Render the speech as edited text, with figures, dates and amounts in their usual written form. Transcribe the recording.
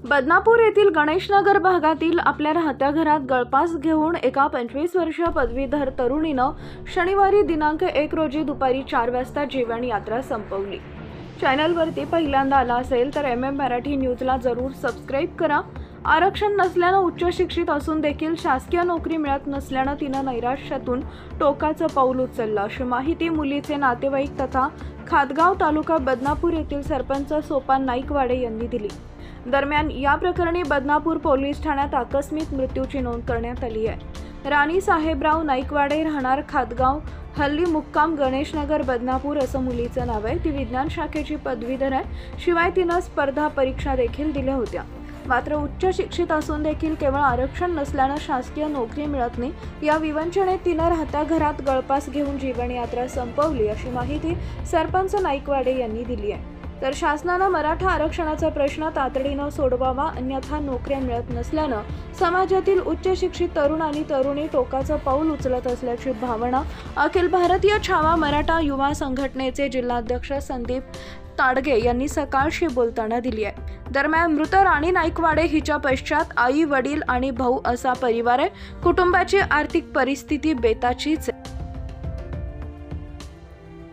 बदनापूर येथील गणेशनगर भागातील आपल्या राहत्या घरात गळफास घेऊन एका 25 वर्षीय पदवीधर तरुणीनं शनिवारी दिनांक 1 रोजी दुपारी 4 वाजता जीवन यात्रा संपवली। चॅनलवरती पहिल्यांदा आला असेल तर मराठी न्यूजला जरूर सबस्क्राईब करा। आरक्षण नसल्यानं उच्च शिक्षित असून देखील शासकीय नोकरी मिळत नसल्यानं तिनं नैराश्यातून टोकाचं पाऊल उचललं, अशी माहिती मुलीचे नातेवाईक तथा खातगाव तालुका बदनापूर येथील सरपंच सोपान नाईकवाडे यांनी दिली। दरम्यान या प्रकरणी बदनापूर पोलीस ठाण्यात आकस्मिक मृत्यूची नोंद करण्यात आली आहे। राणी साहेबराव नाईकवाडे, राहणार खातगाव, हल्ली मुक्काम गणेशनगर बदनापूर असं मुलीचं नाव आहे। ती विज्ञान शाखेची पदवीधर आहे। शिवाय तिनं स्पर्धा परीक्षा देखील दिल्या होत्या। मात्र उच्च शिक्षित असून देखील केवळ आरक्षण नसल्यानं शासकीय नोकरी मिळत नाही, या विवंचनेत तिनं राहत्या घरात गळफास घेऊन जीवनयात्रा संपवली, अशी माहिती सरपंच नाईकवाडे यांनी दिली आहे। तर शासनानं मराठा आरक्षणाचा प्रश्न तातडीनं सोडवावा, अन्यथा नोकऱ्या मिळत नसल्यानं समाजातील उच्च शिक्षित तरुण आणि तरुणी टोकाचं पाऊल उचलत असल्याची भावना अखिल भारतीय छावा मराठा युवा संघटनेचे जिल्हाध्यक्ष संदीप ताडगे यांनी सकाळशी बोलताना दिली आहे। दरम्यान मृत राणी नाईकवाडे हिच्या पश्चात आई, वडील आणि भाऊ असा परिवार आहे। कुटुंबाची आर्थिक परिस्थिती बेताचीच आहे।